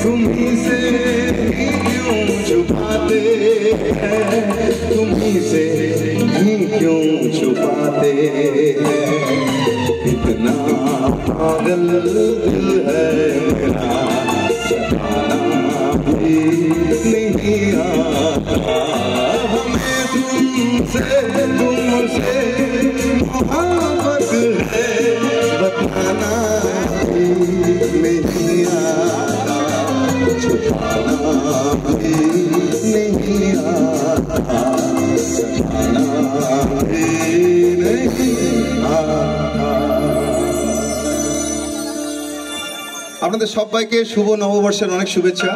तुम्हीं से ही क्यों छुपाते हैं, तुम्हीं से ही क्यों छुपाते हैं। इतना पागल दिल है मेरा, छुपाना भी नहीं आता। हमें तुमसे मोहब्बत है, बताना भी नहीं आता, छुपाना भी नहीं आता, छुपाना भी नहीं आता। আপনাদের সবাইকে শুভ নববর্ষের অনেক শুভেচ্ছা।